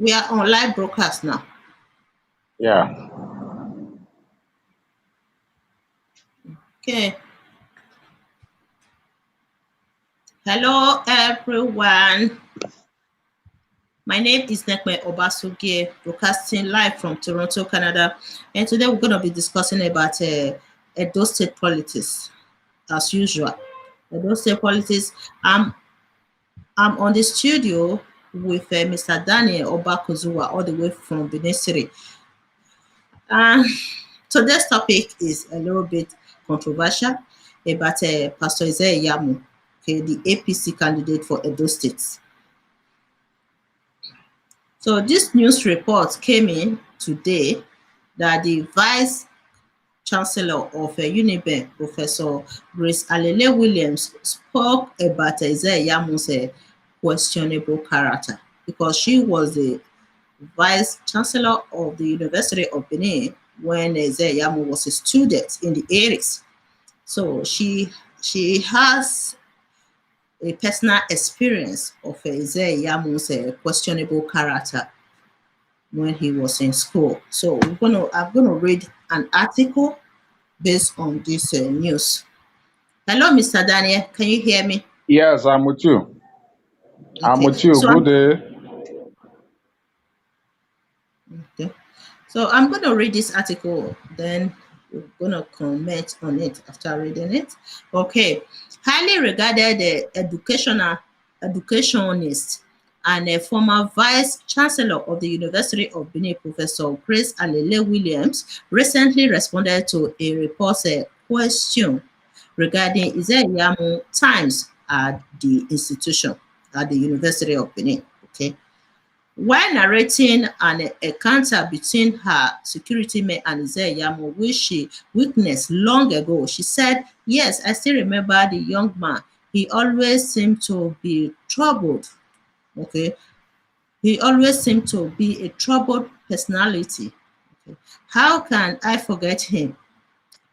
We are on live broadcast now. Yeah. Okay. Hello, everyone. My name is Nekme Obasugie, broadcasting live from Toronto, Canada. And today we're going to be discussing about Edo State politics, as usual. Edo State politics. I'm on the studio with Mr. Daniel Obakozua, all the way from Benin City. Uh, Today's topic is a little bit controversial about Pastor Ize Iyamu, okay, the APC candidate for Edo State. So this news report came in today that the Vice-Chancellor of Uniben, Professor Grace Alele Williams, spoke about Ize Iyamu's questionable character because she was the Vice-Chancellor of the University of Benin when Ize Iyamu was a student in the 80s. So she has a personal experience of Ize Iyamu's questionable character when he was in school. So I'm gonna read an article based on this news. Hello, Mr. Daniel. Can you hear me? Yes, I'm with you. I'm Okay. with you. Good day. Okay. So I'm gonna read this article. Then we're gonna comment on it after reading it. Okay. Highly regarded educationist and a former vice-chancellor of the University of Benin, Professor Grace Alele Williams, recently responded to a reported question regarding Ize Iyamu times at the institution, at the University of Benin. Okay. While narrating an encounter between her security men and Ize Iyamu, which she witnessed long ago, she said, "Yes, I still remember the young man. He always seemed to be troubled." Okay. He always seemed to be a troubled personality. Okay. How can I forget him?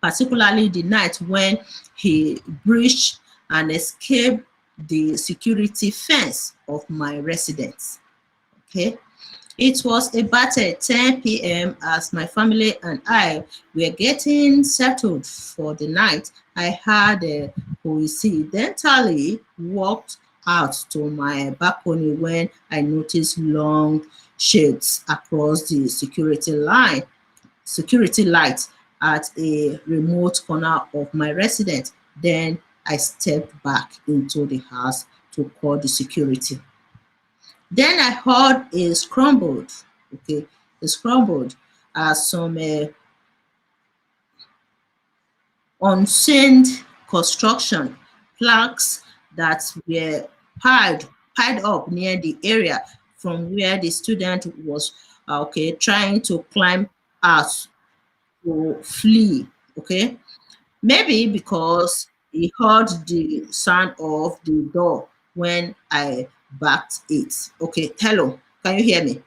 Particularly the night when he breached and escaped the security fence of my residence. Okay. It was about 10 p.m. as my family and I were getting settled for the night. I heard coincidentally walked out to my balcony when I noticed long shades across the security light at a remote corner of my residence. Then I stepped back into the house to call the security. Then I heard a scrambled, okay, a scrambled as some unchained construction planks that were piled up near the area from where the student was trying to climb out to flee. Okay, maybe because he heard the sound of the door when I backed it. Okay, hello, can you hear me?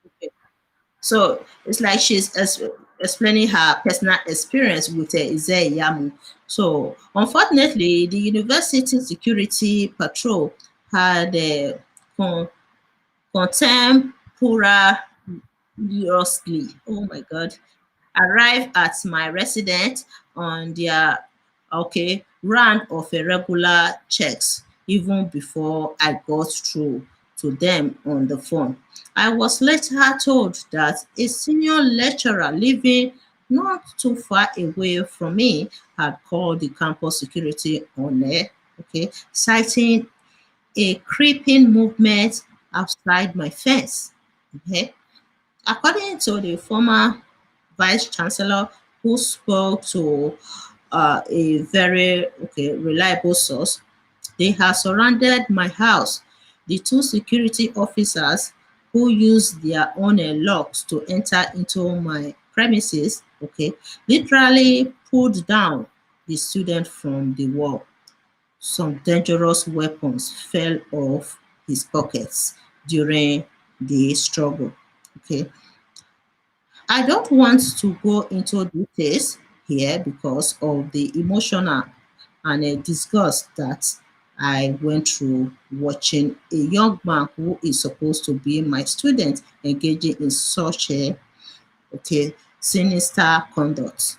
Okay. So it's like she's explaining her personal experience with Ize Iyamu. So unfortunately, the university security patrol had con- contemporaneously, oh my God, arrived at my residence on their round of a regular checks even before I got through to them on the phone. I was later told that a senior lecturer living not too far away from me had called the campus security on air, citing a creeping movement outside my fence. Okay. According to the former vice-chancellor who spoke to a very reliable source, they have surrounded my house. The two security officers who used their own locks to enter into my premises, literally pulled down the student from the wall. Some dangerous weapons fell off his pockets during the struggle. Okay. I don't want to go into details here because of the emotional and disgust that I went through watching a young man who is supposed to be my student engaging in such a sinister conduct.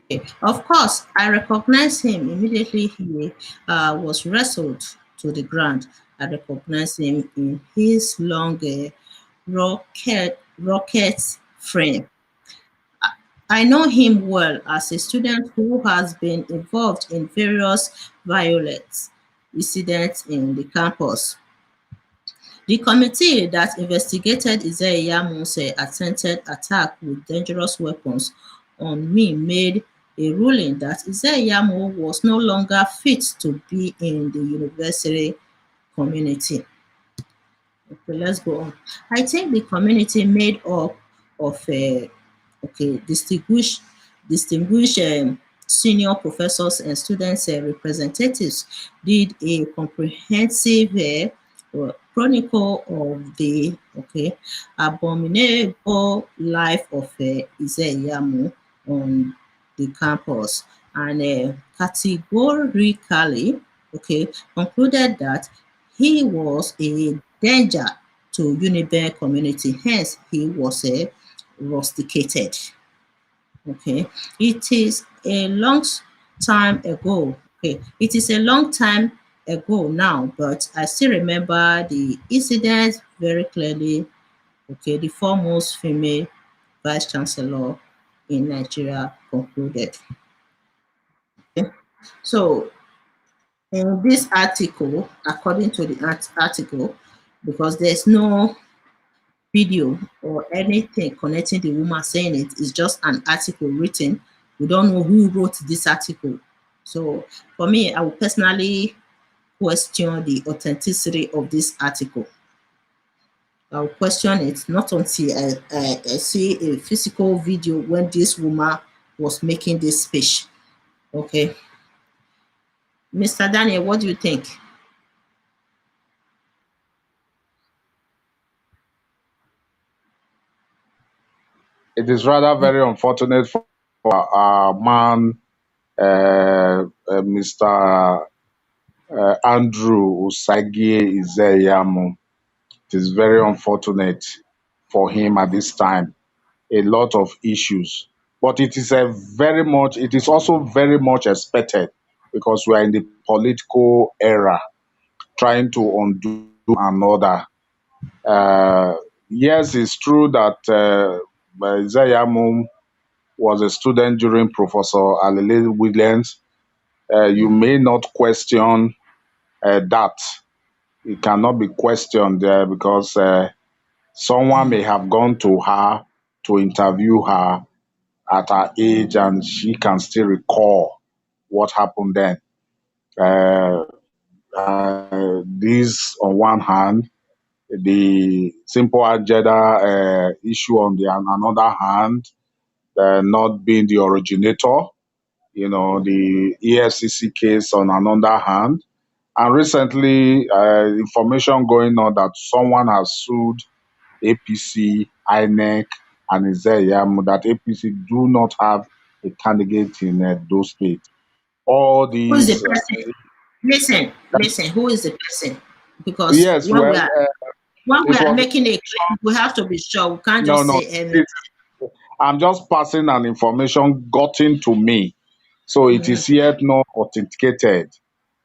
Okay. Of course, I recognized him immediately. He was wrestled to the ground. I recognized him in his long rocket frame. I know him well as a student who has been involved in various violent incidents in the campus. The committee that investigated Ize Iyamu's attempted attack with dangerous weapons on me made a ruling that Ize Iyamu was no longer fit to be in the university community. Okay, let's go on. I think the community made up of distinguished senior professors and students representatives did a comprehensive chronicle of the abominable life of Ize Iyamu on the campus and categorically concluded that he was a danger to Uniben community, hence he was rusticated. Okay, it is a long time ago. Okay, it is a long time ago now, but I still remember the incident very clearly. Okay, the foremost female vice-chancellor in Nigeria concluded. Okay. So in this article, according to the article, because there's no video or anything connecting the woman saying it, it's just an article written. We don't know who wrote this article. So for me, I would personally question the authenticity of this article. I'll question it not until I see a physical video when this woman was making this speech. Okay. Mr. Daniel, what do you think? It is rather very unfortunate for our man, Mr. Andrew Usagie Ize Iyamu. It is very unfortunate for him at this time. A lot of issues, but it is also very much expected because we are in the political era, trying to undo another. Yes, it's true that Ize Iyamu was a student during Professor Alele Williams. You may not question that. It cannot be questioned there because someone may have gone to her to interview her at her age and she can still recall what happened then. Uh, this, on one hand, the simple agenda issue on another hand, not being the originator, the EFCC case on another hand. And recently, information going on that someone has sued APC, INEC, and Ize Iyamu that APC do not have a candidate in those states. All Who is the these, person? Listen, who is the person? Because yes, well, when we it are was making a claim, we have to be sure. We can't no, just no. say anything. It, I'm just passing an information gotten to me, so it is yet not authenticated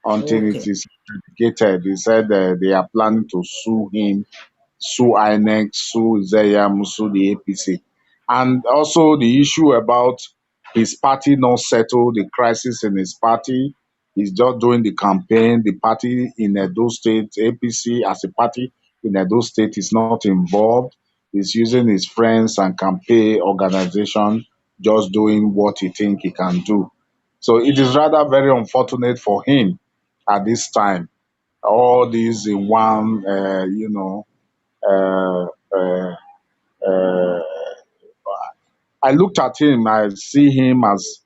until it Okay. is authenticated. They said they are planning to sue him, sue INEC, sue Ize, sue the APC. And also the issue about his party not settle the crisis in his party. He's just doing the campaign. The party in Edo State, APC as a party in Edo State is not involved. He's using his friends and campaign organization, just doing what he think he can do. So it is rather very unfortunate for him at this time. All these in one, uh, uh, uh, I looked at him, I see him as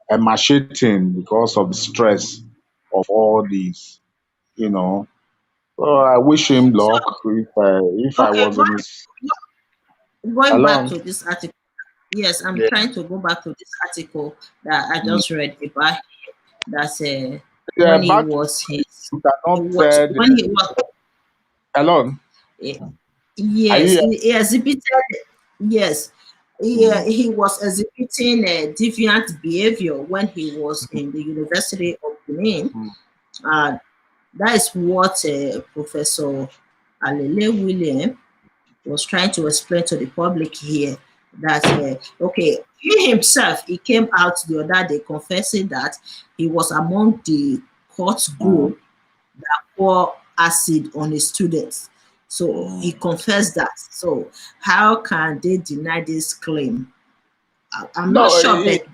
emaciating because of the stress of all these, you know. So I wish him So, luck if I okay, was in his going back along. to this article. Yes, I'm Yeah. trying to go back to this article that I Mm. just read about. That's Yeah, when he back to was his you cannot what when he was alone. eh, Are you yes, here? he exhibited yes Mm, he was exhibiting deviant behavior when he was in the University of Benin. mm, Uh, that is what Professor Alele William was trying to explain to the public here that okay, he himself he came out the other day confessing that he was among the court mm, group that pour acid on his students. So he mm. confessed that. So how can they deny this claim? I'm not No, sure, but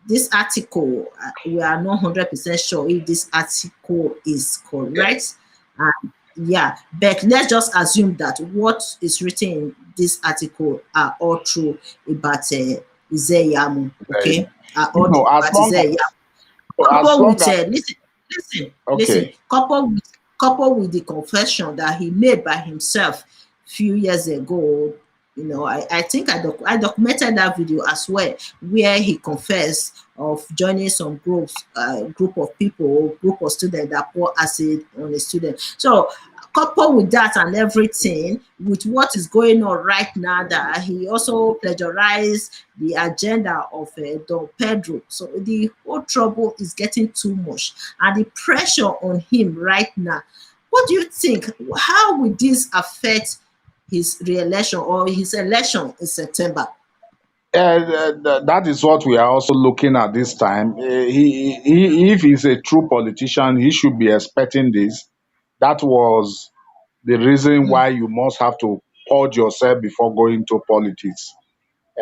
this article, we are not 100% sure if this article is correct. And yeah, but let's just assume that what is written in this article are all true about Ize Iyamu, okay? Are all true as about long Ize Iyamu. as Couple long with as listen, okay. couple with the confession that he made by himself few years ago. You know, I think I documented that video as well, where he confessed of joining some group of people, group of students that pour acid on a student. So coupled with that and everything, with what is going on right now, that he also plagiarized the agenda of Don Pedro. So the whole trouble is getting too much, and the pressure on him right now. What do you think? How will this affect his re-election or his election in September? That is what we are also looking at this time. If he's a true politician, he should be expecting this. That was the reason Mm, why you must have to purge yourself before going to politics.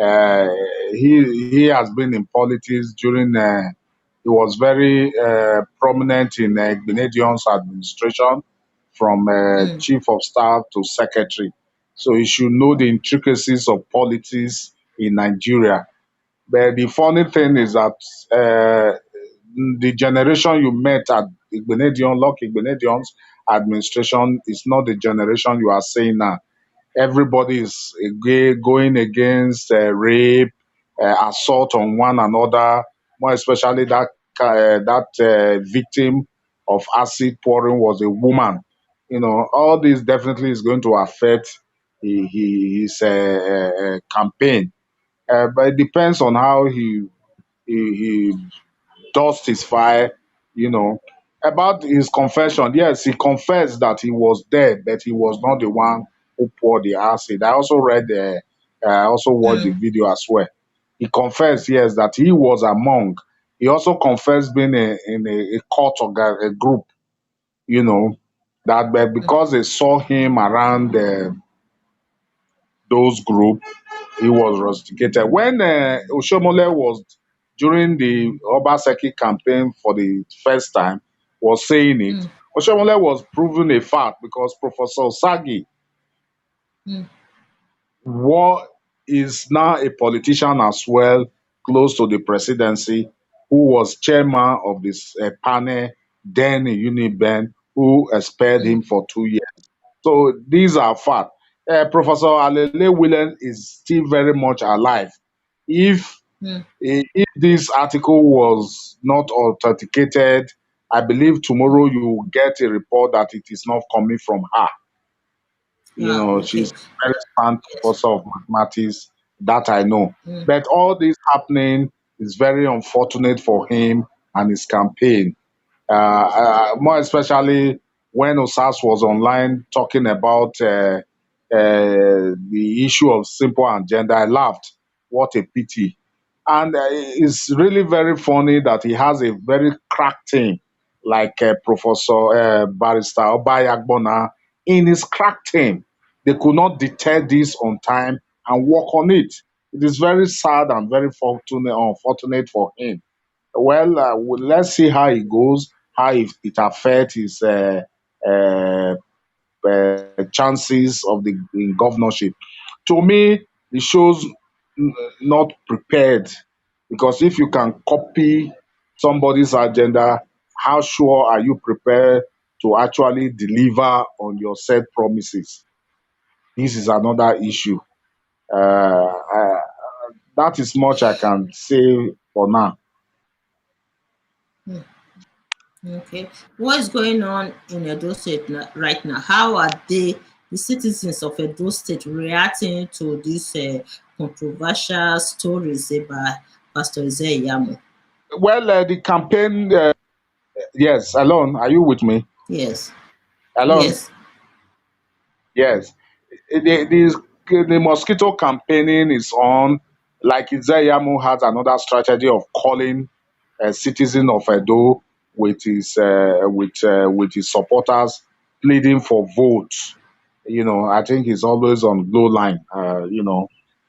Uh, he has been in politics during. He was very prominent in Grenadion's administration, from mm, chief of staff to secretary. So he should know the intricacies of politics in Nigeria. But the funny thing is that the generation you met at Lucky Grenadion's administration is not the generation you are saying now. Everybody is going against rape, assault on one another, more especially that victim of acid pouring was a woman. You know, all this definitely is going to affect his campaign. But it depends on how he dust his fire, you know. About his confession, yes, he confessed that he was dead, but he was not the one who poured the acid. I also watched the mm, video as well. He confessed, yes, that he was among. He also confessed being in a cult or a group, you know, that but because they saw him around those groups, he was rusticated. When Oshomole was during the Obaseki campaign for the first time, was saying it, mm, Oshomole was proving a fact because Professor Sagi mm, what is now a politician as well, close to the presidency, who was chairman of this panel then in Uniben, who expelled him mm, for 2 years. So these are facts. Professor Alele Willen is still very much alive. If mm. if this article was not authenticated, I believe tomorrow you will get a report that it is not coming from her. You Ah, know, she's okay. a very sound Yes. professor of mathematics, that I know. Mm, But all this happening is very unfortunate for him and his campaign. More especially when Osas was online talking about the issue of simple agenda. I laughed. What a pity. And it's really very funny that he has a very crack team like Professor Barrister Obayagbona in his crack team. They could not detect this on time and work on it. It is very sad and very unfortunate for him. Well, let's see how it goes, how it affects his uh, chances of the in governorship. To me, it shows not prepared because if you can copy somebody's agenda, how sure are you prepared to actually deliver on your said promises? This is another issue. That is much I can say for now. Okay. What is going on in Edo State right now? How are the citizens of Edo State, reacting to these controversial stories about Pastor Ize Iyamu? Well, the campaign, yes, Alon, are you with me? Yes. Alon, Yes. yes. The mosquito campaigning is on. Like Izayamu has another strategy of calling a citizen of Edo with his supporters, pleading for votes. I think he's always on glow line.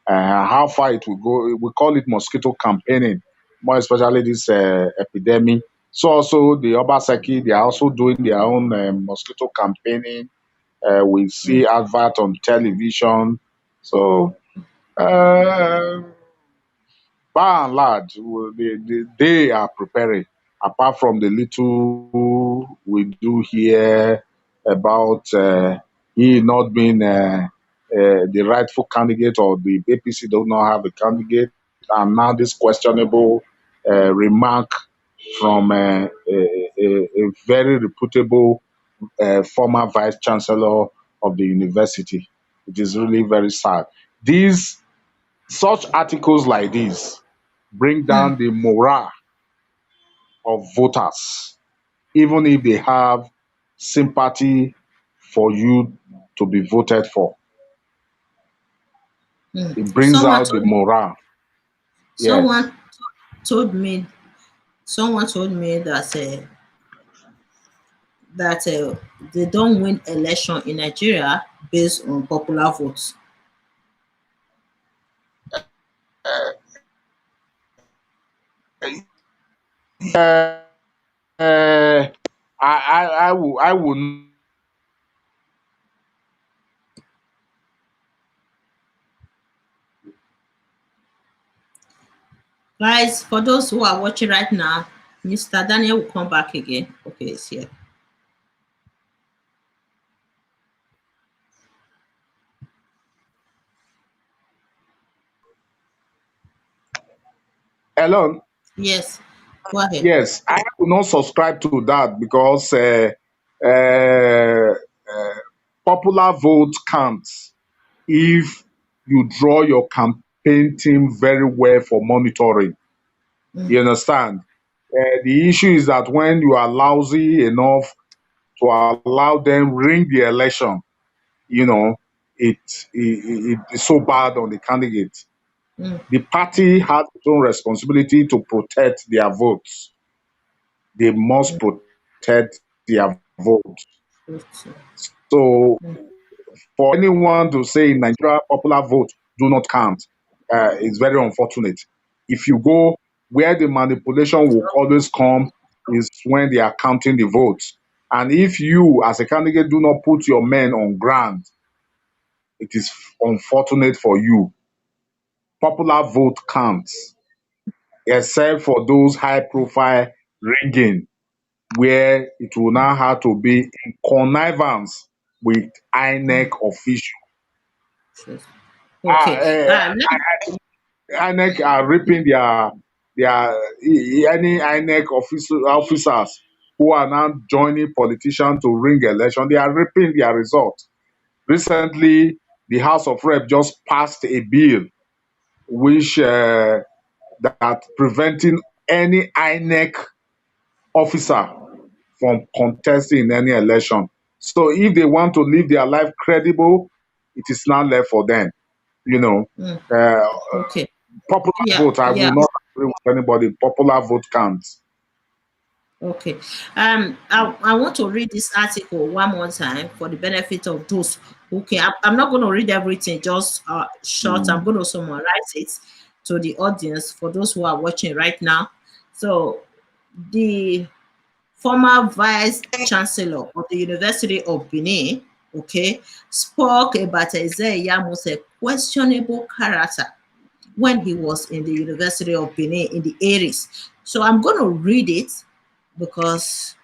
How far it will go, we call it mosquito campaigning, more especially this epidemic. So also the Obaseki, they are also doing their own mosquito campaigning. We Mm, see advert on television. So uh, by and large, they are preparing. Apart from the little we do here about he not being the rightful candidate, or the APC do not have a candidate, and now this questionable remark from a very reputable former vice-chancellor of the university. It is really very sad. These Such articles like this bring mm, down the morale of voters, even if they have sympathy for you to be voted for. mm. It brings out the morale. Yes. Someone told me someone told me that they don't win election in Nigeria based on popular votes. I will Guys, for those who are watching right now, Mr. Daniel will come back again. Okay, it's here. alone. Yes, go ahead. Yes, I will not subscribe to that because popular vote counts if you draw your campaign team very well for monitoring. Mm, You understand? The issue is that when you are lousy enough to allow them ring the election, you know, it, it's so bad on the candidate. mm, The party has its own responsibility to protect their votes. They must protect their votes. okay. So Mm, for anyone to say in Nigeria popular vote do not count is very unfortunate. If you go where the manipulation will always come is when they are counting the votes. And if you, as a candidate, do not put your men on ground, it is unfortunate for you. Popular vote counts, except for those high profile ringing, where it will now have to be in connivance with mm, INEC officials. sure. Ah, Okay. Let me, INEC are reaping their any INEC officers who are now joining politicians to ring election. They are reaping their result. Recently, the House of Rep just passed a bill which that preventing any INEC officer from contesting in any election. So if they want to live their life credible, it is now left for them. You know, mm, uh, okay. popular Yeah, vote, I yeah. will not agree with anybody. Popular vote counts. Okay. I want to read this article one more time for the benefit of those. Okay, I'm not going to read everything, just short. I'm Mm. going to summarize it to the audience for those who are watching right now. So, the former Vice-Chancellor of the University of Benin, okay, spoke about Ize Iyamu's questionable character when he was in the University of Benin in the 80s. So I'm going to read it because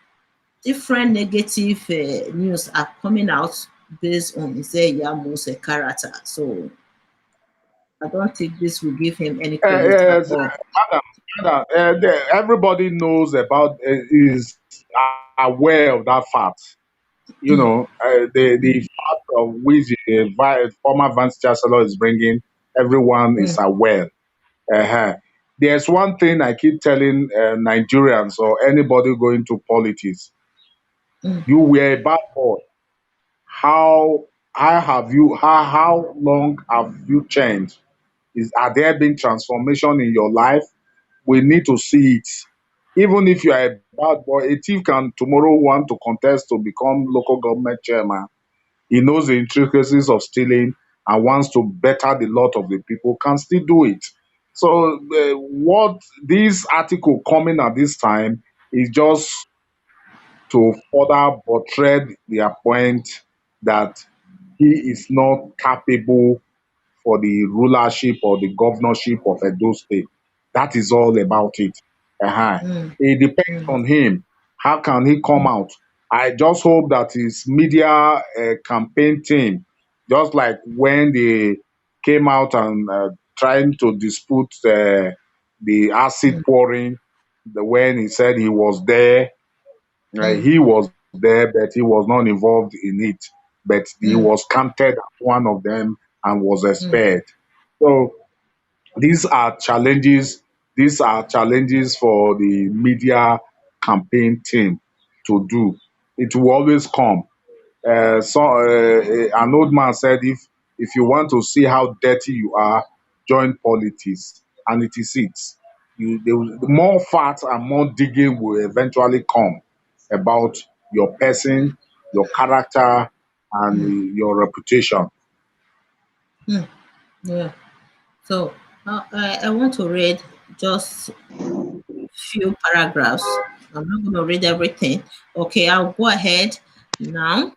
different negative news are coming out based on Ize Iyamu's character. So I don't think this will give him any credit at Yes, all. madam. everybody knows about is aware of that fact. The fact of which the former vice chancellor is bringing, everyone is aware. Uh-huh. There's one thing I keep telling Nigerians or anybody going to politics: you were a bad boy. How have you? How long have you changed? Are there been transformation in your life? We need to see it. Even if you are a bad boy, a thief can tomorrow want to contest to become local government chairman. He knows the intricacies of stealing and wants to better the lot of the people, can still do it. So, what this article coming at this time is just to further buttress their point that he is not capable for the rulership or the governorship of Edo State. That is all about it. Uh-huh. It depends on him. How can he come out? I just hope that his media campaign team, just like when they came out and trying to dispute the acid pouring, when he said he was there, but he was not involved in it. But he was counted as one of them and was spared. So these are challenges. These are challenges for the media campaign team to do. It will always come. An old man said, if you want to see how dirty you are, join politics, and it is it. More facts and more digging will eventually come about your person, your character, and your reputation. Yeah. So I want to read just few paragraphs. I'm not going to read everything. Okay, I'll go ahead now.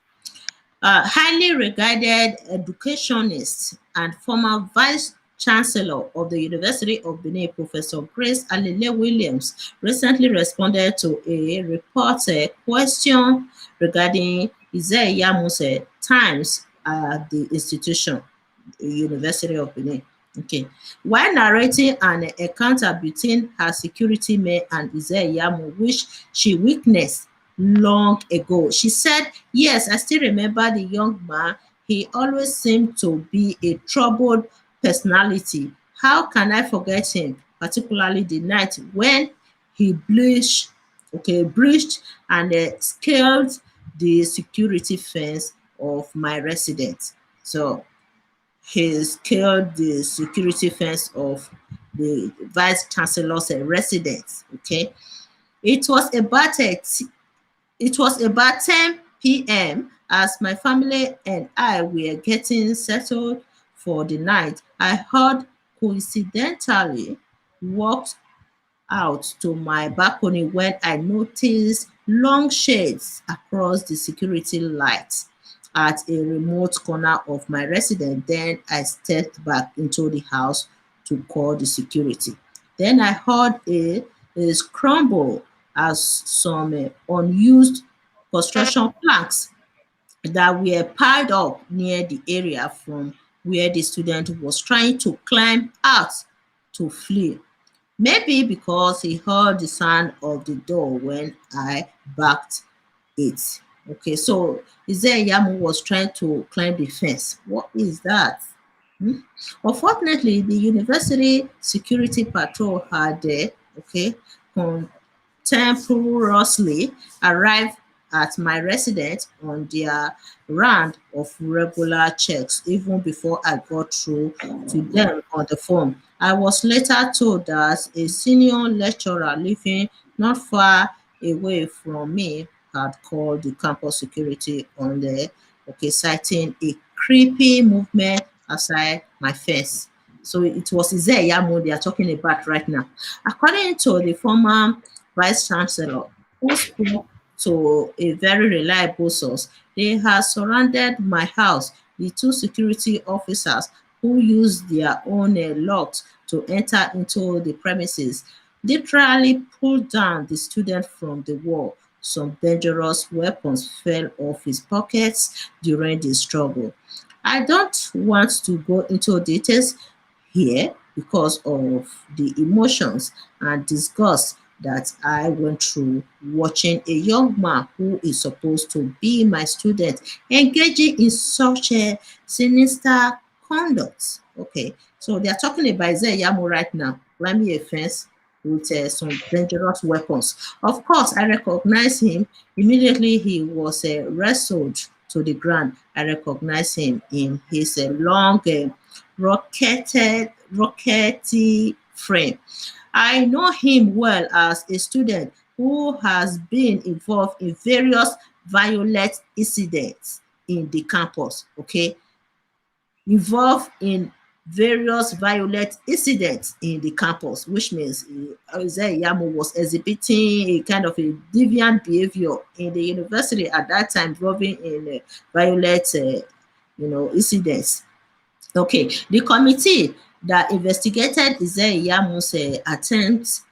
Highly regarded educationist and former Vice-Chancellor of the University of Benin, Professor Grace Alele Williams, recently responded to a reported question regarding Ize Iyamu's times at the institution, University of Benin. Okay. While narrating an encounter between her security men and Ize Iyamu, which she witnessed long ago, she said, "Yes, I still remember the young man. He always seemed to be a troubled personality. How can I forget him, particularly the night when he breached and scaled the security fence of my residence." So he scaled the security fence of the vice-chancellor's residence. Okay, it was about it was about 10 p.m. as my family and I were getting settled for the night. I heard coincidentally walked out to my balcony when I noticed long shades across the security lights at a remote corner of my residence. Then I stepped back into the house to call the security. Then I heard a scramble as some unused construction planks that were piled up near the area from where the student was trying to climb out to flee. Maybe because he heard the sound of the door when I backed it. Okay, so Ize Iyamu was trying to climb the fence. What is that? Hmm? Unfortunately, the university security patrol had, okay, contemporaneously arrived at my residence on their round of regular checks even before I got through to them on the phone. I was later told that a senior lecturer living not far away from me had called the campus security on the citing a creepy movement outside my fence. So it was Ize Iyamu they are talking about right now. According to the former vice-chancellor, who spoke to a very reliable source, they had surrounded my house. The two security officers who used their own locks to enter into the premises literally pulled down the student from the wall. Some dangerous weapons fell off his pockets during the struggle. I don't want to go into details here, because of the emotions and disgust that I went through watching a young man who is supposed to be my student engaging in such a sinister conduct. Okay, so they are talking about Ize Iyamu right now, climbing a fence with some dangerous weapons. Of course, I recognize him. Immediately he was wrestled to the ground. I recognize him in his long rockety frame. I know him well as a student who has been involved in various violent incidents in the campus, okay? Involved in various violent incidents in the campus, which means Ize Iyamu was exhibiting a kind of a deviant behavior in the university at that time, involving in violent, incidents. Okay, the committee that investigated Ize Iyamu's attempt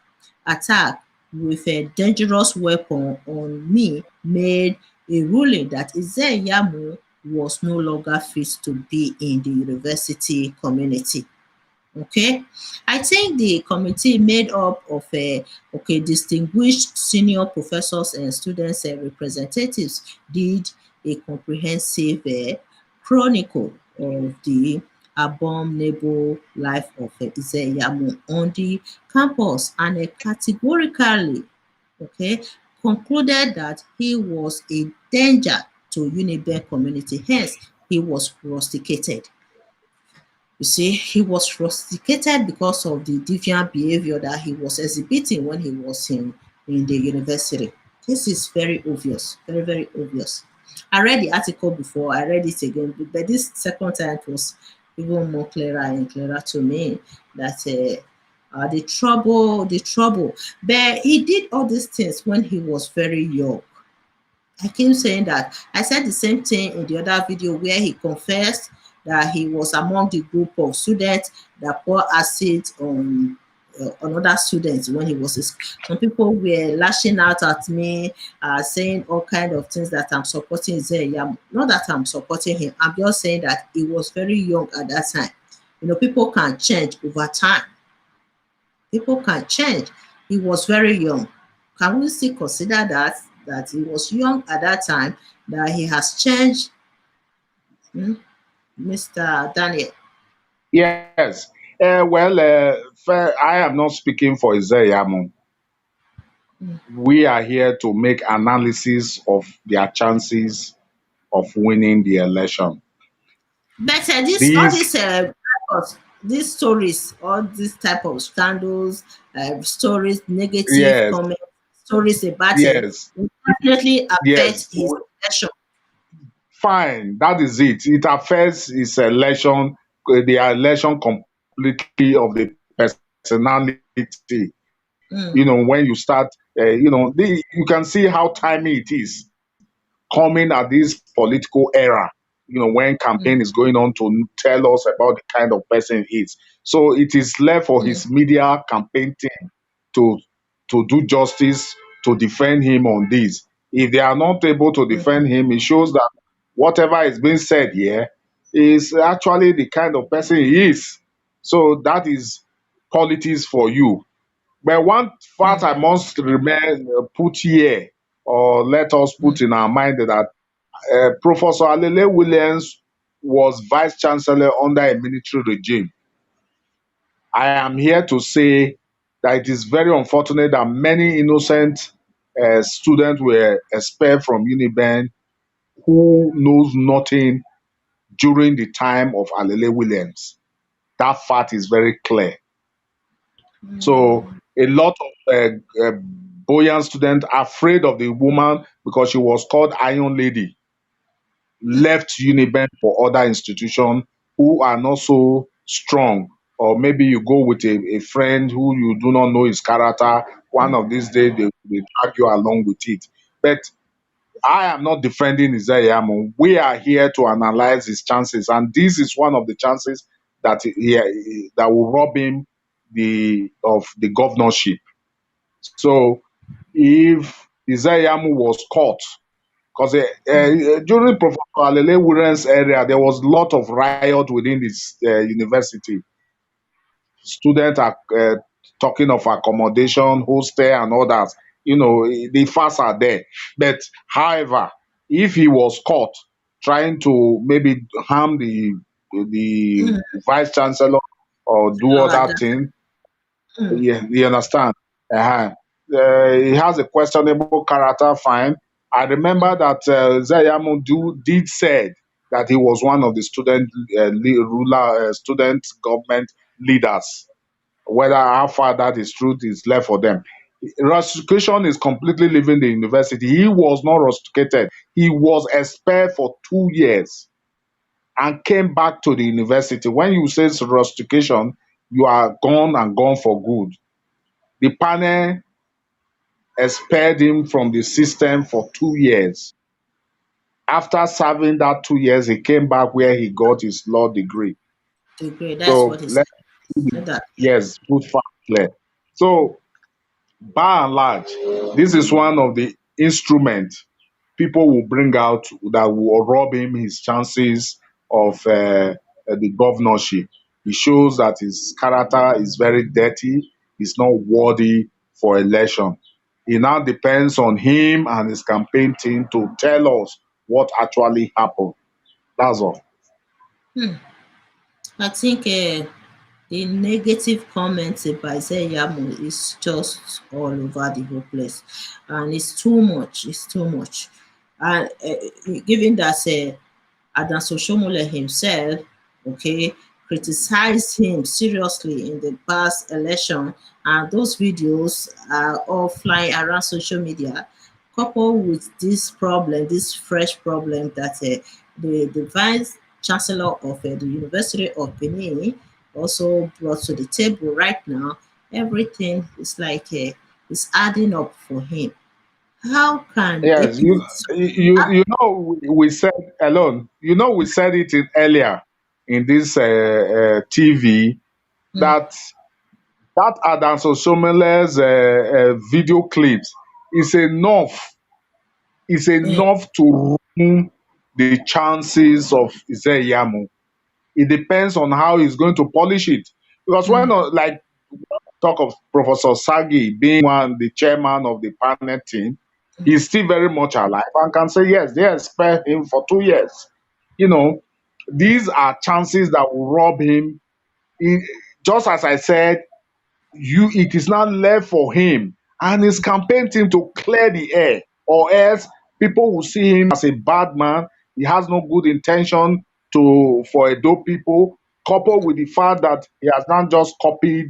attack with a dangerous weapon on me made a ruling that Ize Iyamu was no longer fit to be in the university community. Okay, I think the committee made up of distinguished senior professors and students and representatives did a comprehensive chronicle of the abominable life of Ize Iyamu on the campus and categorically concluded that he was a danger to Uniben community. Hence, he was rusticated. You see, he was rusticated because of the deviant behavior that he was exhibiting when he was in the university. This is very obvious, very, very obvious. I read the article before, I read it again, but this second time it was even more clearer and clearer to me that the trouble. But he did all these things when he was very young. I keep saying that. I said the same thing in the other video where he confessed that he was among the group of students that poured acid on other students when he was in school. Some people were lashing out at me, saying all kind of things that I'm supporting Ize Iyamu. Not that I'm supporting him. I'm just saying that he was very young at that time. You know, people can change over time. People can change. He was very young. Can we still consider that he was young at that time, that he has changed, Mr. Daniel? Yes. I am not speaking for Ize Iyamu. We are here to make analysis of their chances of winning the election. But this all These, these records, these stories, all these type of scandals, stories, negative yes, comments, stories about him, yes, will definitely affect yes, his election. fine. That is it. It affects his election, the election completely of the personality. When you start, you can see how timely it is coming at this political era, when campaign is going on to tell us about the kind of person he is. So it is left for his media campaign team to do justice, to defend him on this. If they are not able to defend him, it shows that whatever is being said here is actually the kind of person he is. So that is politics for you. But one fact I must remain put here, or let us put in our mind, that Professor Alele Williams was Vice-Chancellor under a military regime. I am here to say that it is very unfortunate that many innocent students were expelled from Uniben who knows nothing during the time of Alele Williams. That fact is very clear. So a lot of Boyan students afraid of the woman because she was called Iron Lady left Uniben for other institutions who are not so strong. Or maybe you go with a friend who you do not know his character. One of these days, they drag you along with it. But I am not defending Ize Iyamu. We are here to analyze his chances. And this is one of the chances that will rob him of the governorship. So if Ize Iyamu was caught, because during Professor Alele Williams' area, there was a lot of riot within this university. students are talking of accommodation, hostel, and others. The facts are there. But however, if he was caught trying to maybe harm the vice chancellor or do other That, thing, yeah, you understand? Uh-huh. He has a questionable character, fine. I remember that Ize Iyamu did said that he was one of the student government leaders. Whether how far that is truth is left for them. Rustication is completely leaving the university. He was not rusticated. He was expelled for 2 years and came back to the university. When you say rustication, you are gone and gone for good. The panel expelled him from the system for 2 years. After serving that 2 years, he came back where he got his law degree. degree. That's So what he said. let's Said that. yes, good fact clear. So by and large, this is one of the instruments people will bring out that will rob him his chances of the governorship. It shows that his character is very dirty. He's not worthy for election. It now depends on him and his campaign team to tell us what actually happened. That's all. I think the negative comments about Ize Iyamu is just all over the whole place, and it's too much. It's too much, and given that Adanso Shomole himself, okay, criticized him seriously in the past election, and those videos are all flying around social media, coupled with this problem, this fresh problem that the vice chancellor of the University of Benin also brought to the table right now. Everything is like is adding up for him. How can Yes, APC? we said alone. We said it earlier in this TV Mm, that Adams Oshomele's video clips is enough mm, to ruin the chances of Ize Iyamu. It depends on how he's going to polish it. Because when, mm, like, talk of Professor Sagi being the chairman of the panel team, he's still very much alive and can say, yes, they expect him for 2 years. You know, these are chances that will rob him. He- just as I said, it is now left for him and his campaign team to clear the air, or else people will see him as a bad man. He has no good intention for Edo people, coupled with the fact that he has not just copied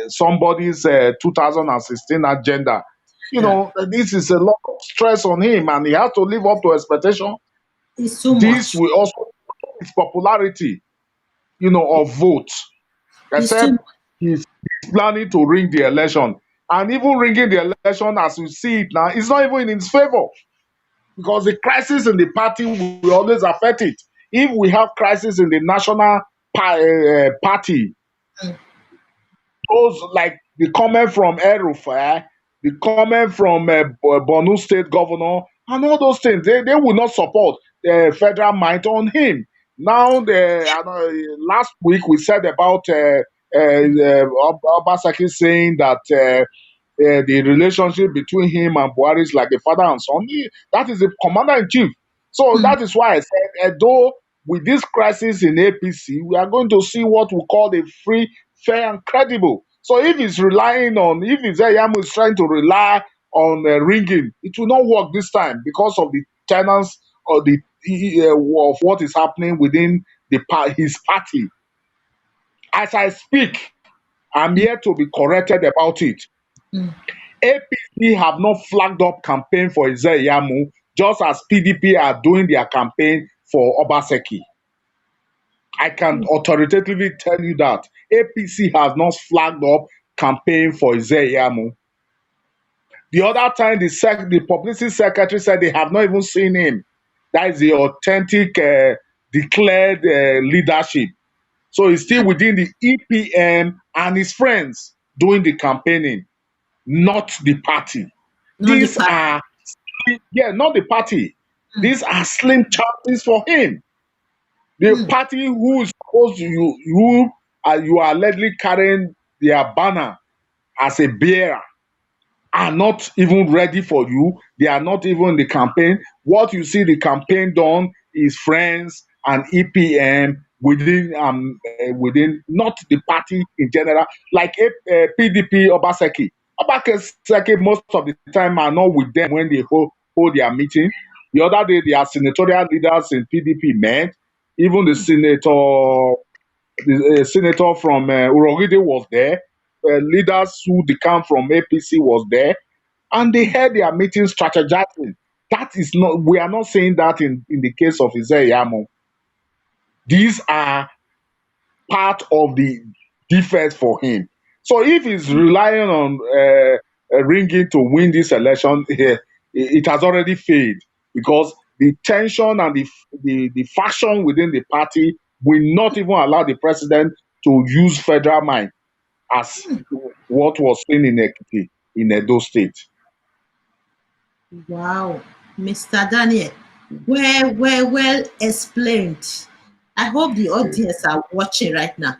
somebody's 2016 agenda. yeah, This is a lot of stress on him and he has to live up to expectation. it's too This much. will also his popularity, of votes, It's too except much. he's planning to ring the election. And even ringing the election as we see it now, it's not even in his favor because the crisis in the party will always affect it. If we have crisis in the national party, those like the comment from Erufai, the comment from Borno State Governor, and all those things, they will not support the federal might on him. Now, last week we said about Obaseki saying that the relationship between him and Buhari is like a father and son. That is the commander in chief. So Mm, that is why I said, though with this crisis in APC, we are going to see what we call a free, fair, and credible. So if Ize is trying to rely on ringing, it will not work this time because of the tenants or of what is happening within his party. As I speak, I'm here to be corrected about it. mm, APC have not flagged up campaign for Ize Iyamu, just as PDP are doing their campaign for Obaseki. I can authoritatively tell you that APC has not flagged up campaign for Ize Iyamu. The other time, the publicity secretary said they have not even seen him. That is the authentic declared leadership. So he's still within the EPM and his friends doing the campaigning, not the party. not the These party. are, yeah, not the party. These are slim chances for him. The Mm, party who is supposed to, who you are allegedly carrying their banner as a bearer, are not even ready for you. They are not even in the campaign. What you see the campaign done is friends and EPM within not the party in general, like PDP Obaseki. Obaseki most of the time are not with them when they hold their meeting. The other day, their senatorial leaders in PDP met. Even the senator from Urogide was there. Leaders who decamp from APC was there, and they had their meeting strategizing. That is not. We are not saying that in the case of Ize Iyamu. These are part of the defense for him. So if he's relying on ringing to win this election, it has already failed because the tension and the faction within the party will not even allow the president to use federal mind as what was seen in Ekiti, in Edo State. Wow, Mr. Daniel, well explained. I hope the audience are watching right now.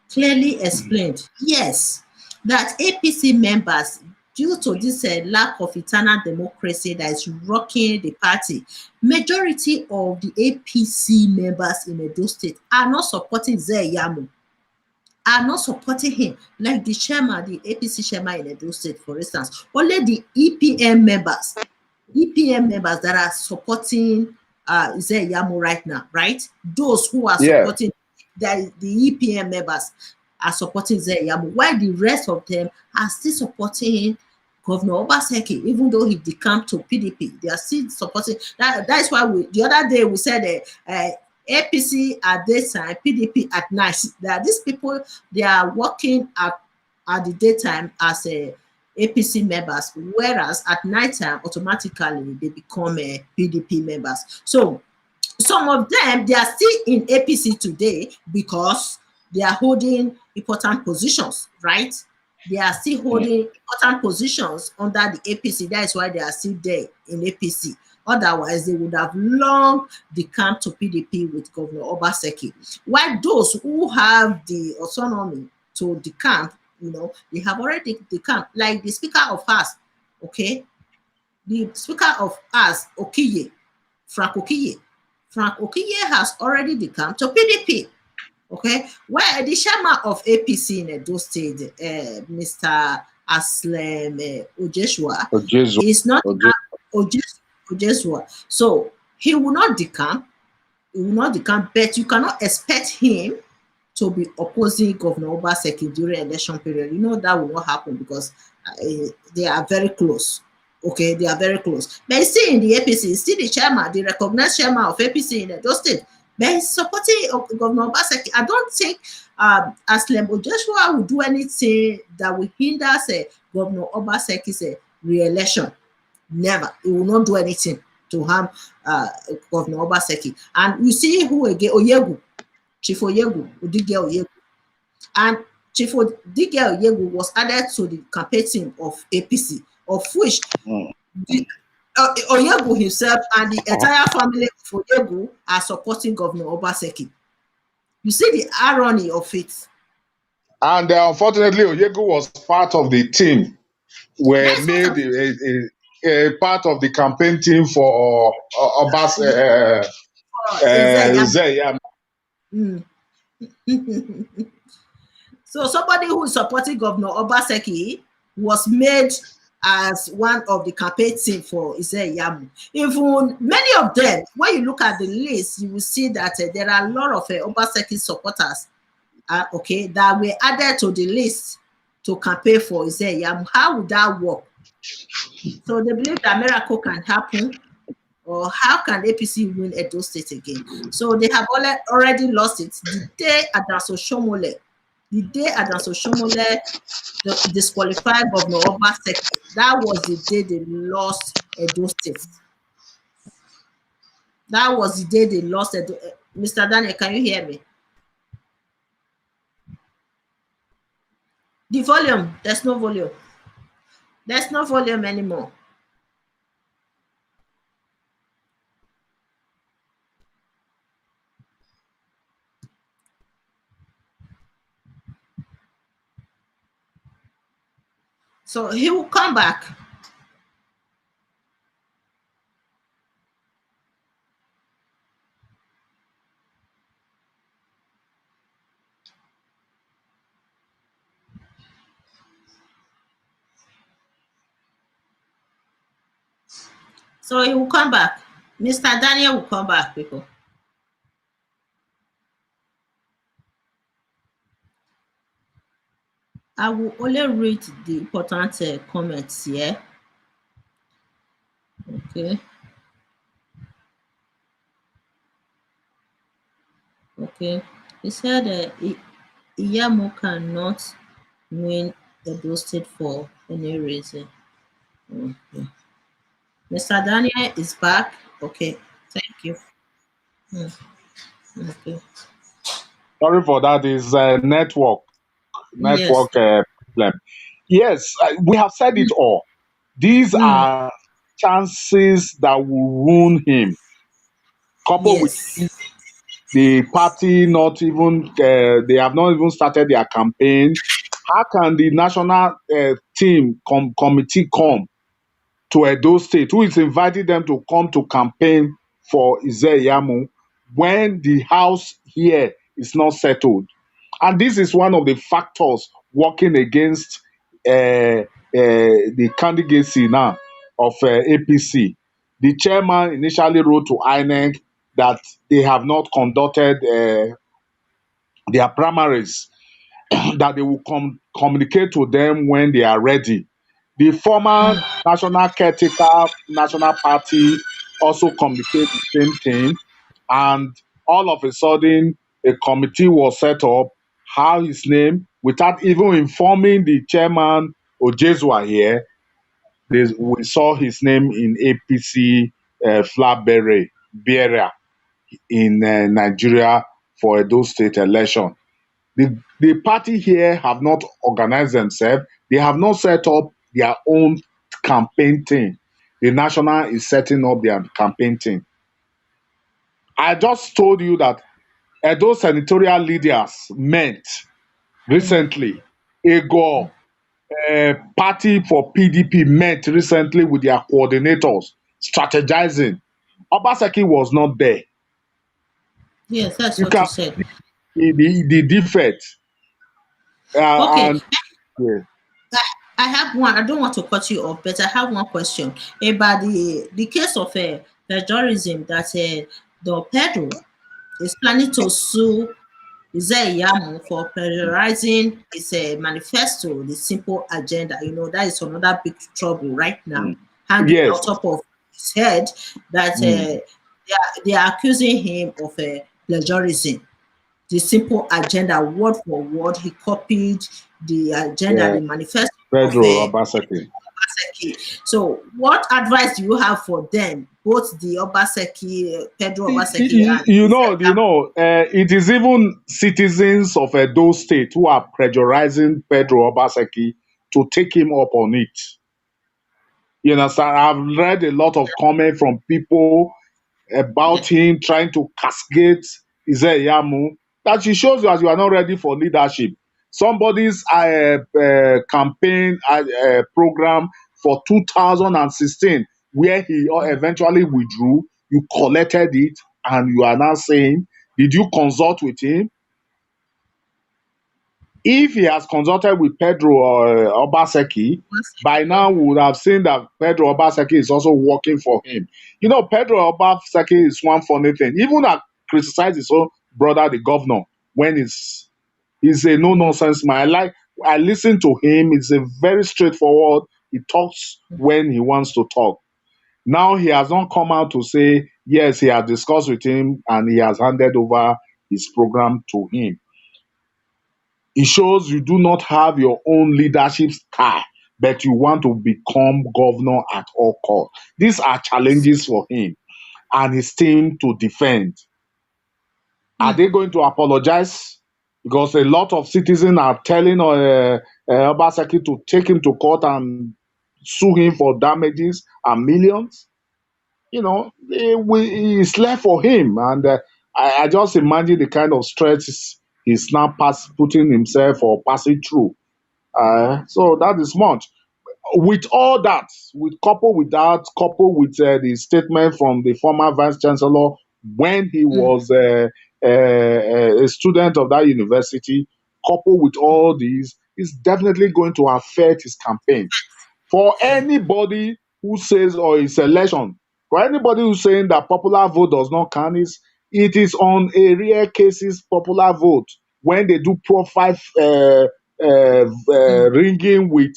Clearly explained. Yes, that APC members, due to this lack of internal democracy that is rocking the party, majority of the APC members in Edo State are not supporting Ize Iyamu, are not supporting him, like the chairman, the APC chairman in Edo State, for instance. Only the EPM members that are supporting Ize Iyamu right now, right? Those who are Yeah. supporting the EPM members are supporting Ize Iyamu, while the rest of them are still supporting Governor Obaseki, even though he decamped to PDP, they are still supporting. That is why the other day we said APC at daytime, PDP at night. That these people, they are working at the daytime as a APC members, whereas at nighttime automatically they become PDP members. So some of them, they are still in APC today because they are holding important positions, right? They are still holding important positions under the APC. That is why they are still there in APC. Otherwise, they would have long decamped to PDP with Governor Obaseki. While those who have the autonomy to decamp, they have already decamped, like the Speaker of House, okay? The Speaker of House, Okiye, Frank Okiye. Frank Okiye has already decamped to PDP. Okay, where the chairman of APC in Edo State, Mr. Aslem Ojeshua, Ojezu. is not Oje- Ojeshua. So he will not decamp. He will not decamp, but you cannot expect him to be opposing Governor Obaseki during election period. You know that will not happen because they are very close. Okay, they are very close. But he's still in the APC, he's still the chairman, the recognized chairman of APC in Edo State. But he's supporting Governor Obaseki. I don't think Aslem Joshua will do anything that will hinder Governor Obaseki's re-election. Never. He will not do anything to harm Governor Obaseki. And you see who again? Oyegu. Chief Oyegu, Odige Oyegu. And Chief Odige Oyegu was added to the campaign team of APC, of which Mm. the, Oyegu himself and the entire family of Oyegu are supporting Governor Obaseki. You see the irony of it. And unfortunately, Oyegu was part of the team, were That's what made a part of the campaign team for Obas Ize Iyamu. Ize Mm. So somebody who is supporting Governor Obaseki was made as one of the campaign team for Ize Iyamu. Even many of them, when you look at the list, you will see that there are a lot of Obaseki supporters, okay, that were added to the list to campaign for Ize Iyamu. How would that work? So they believe that miracle can happen, or how can APC win Edo State again? So they have already lost it. The day Adanso Shomole disqualified Governor Obaseki, that was the day they lost Edo State. That was the day they lost Edo. Mr. Daniel, can you hear me? The volume, there's no volume. There's no volume anymore. So he will come back. So he will come back. Mr. Daniel will come back, people. I will only read the important comments here. Okay. Okay. He said Iyamu cannot win Edo State for any reason. Okay. Mr. Daniel is back. Okay. Thank you. Hmm. Okay. Sorry for that. Is Yes. network problem. Yes, we have said it all. These Mm. are chances that will ruin him. Coupled with Yes. the party not even they have not even started their campaign. How can the national team committee come to Edo State, who is inviting them to come to campaign for Ize Iyamu when the house here is not settled? And this is one of the factors working against the candidacy now of APC. The chairman initially wrote to INEC that they have not conducted their primaries, that they will communicate to them when they are ready. The former national caretaker national party also communicate the same thing, and all of a sudden a committee was set up. How his name, without even informing the chairman Ojezwa here, we saw his name in APC flag bearer in Nigeria for Edo State election. The party here have not organized themselves. They have not set up their own campaign team. The national is setting up their campaign team. I just told you that those senatorial leaders met recently. Ego party for PDP met recently with their coordinators, strategizing. Obaseki was not there. Yes, that's You what you can said. see the defect. Okay. And yeah. I have one. I don't want to cut you off, but I have one question about the case of plagiarism that the Pedro is planning to sue Ize Iyamu for plagiarizing his manifesto, the simple agenda. You know, that is another big trouble right now, Mm. hanging on Yes. top of his head that Mm. they are accusing him of plagiarism. The simple agenda, word for word, he copied the agenda, Yeah. the manifesto of Pedro Obaseki. Obaseki. So, what advice do you have for them, both the Obaseki, Pedro Obaseki, and It is even citizens of Edo State who are pressurizing Pedro Obaseki to take him up on it. You understand? I've read a lot of comment from people about yeah, him trying to cascade Ize Iyamu. That she shows you as you are not ready for leadership. Somebody's campaign program for 2016, where he eventually withdrew, you collected it, and you are now saying, did you consult with him? If he has consulted with Pedro Obaseki, by Obaseki, yeah. now we would have seen that Pedro Obaseki is also working for him. You know, Pedro Obaseki is one funny thing. Even I criticize his own brother, the governor, when he's a no nonsense man. I listen to him. He's a very straightforward. He talks when he wants to talk. Now he has not come out to say yes, he has discussed with him and he has handed over his program to him. It shows you do not have your own leadership style, but you want to become governor at all costs. These are challenges for him and his team to defend. Are Mm. they going to apologize? Because a lot of citizens are telling Obaseki to take him to court and sue him for damages and millions. You know, it's left for him. And I just imagine the kind of stress he's now putting himself or passing through. So that is much. With all that, coupled with the statement from the former Vice-Chancellor when he was a student of that university, coupled with all these, is definitely going to affect his campaign. For anybody who says, or his election, for anybody who's saying that popular vote does not count, it is on a rare cases popular vote when they do profile ringing with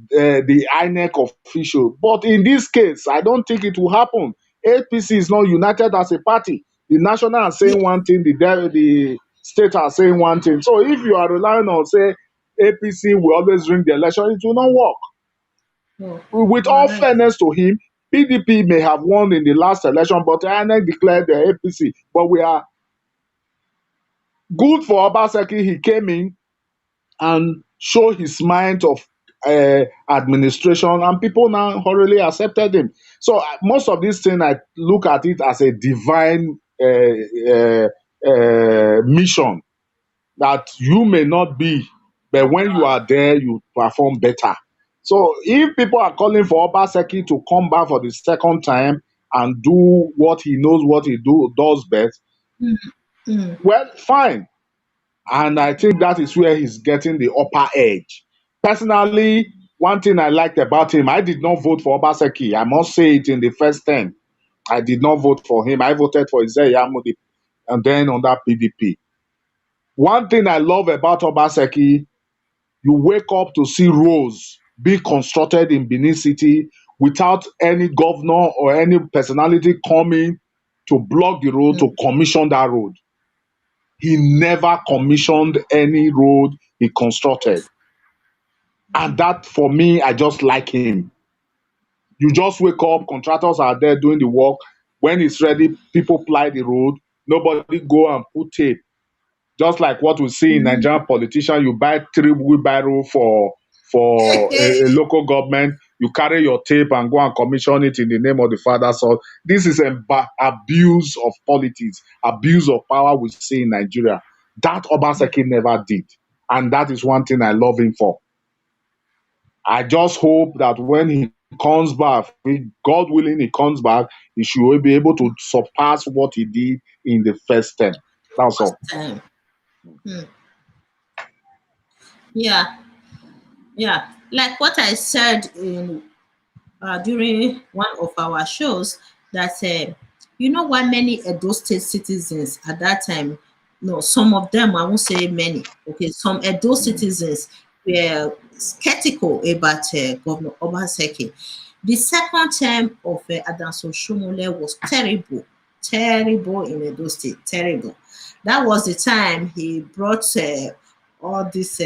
the INEC official. But in this case, I don't think it will happen. APC is not united as a party. The national are Yeah. saying one thing, the state are saying one thing. So if you are relying on, say, APC will always ring the election, it will not work. Oh, With you are all right. fairness to him, PDP may have won in the last election, but INEC declared the APC. But we are good for Obaseki. He came in and show his mind of administration, and people now thoroughly accepted him. So most of these things, I look at it as a divine mission that you may not be, but when you are there, you perform better. So if people are calling for Obaseki to come back for the second time and do what he knows what he does best, Mm. well, fine. And I think that is where he's getting the upper edge. Personally, one thing I liked about him, I did not vote for Obaseki. I must say it in the first 10. I did not vote for him. I voted for Ize Iyamu and then under PDP. One thing I love about Obaseki, you wake up to see roads being constructed in Benin City without any governor or any personality coming to block the road to commission that road. He never commissioned any road he constructed. And that, for me, I just like him. You just wake up, contractors are there doing the work. When it's ready, people ply the road. Nobody go and put tape. Just like what we see in Nigerian politicians, you buy 3 wheelbarrow for a local government, you carry your tape and go and commission it in the name of the Father. So this is an abuse of politics, abuse of power we see in Nigeria. That Obaseki never did. And that is one thing I love him for. I just hope that when he comes back, God willing, he comes back, he should be able to surpass what he did in the first term. That's First all. time. Yeah, yeah. Like what I said in during one of our shows, that you know why many Edo State citizens at that time, no, some of them, I won't say many, okay, some Edo citizens were skeptical about Governor Obaseki. The second term of Adanso Shomole was terrible, terrible in Edo State, terrible. That was the time he brought all these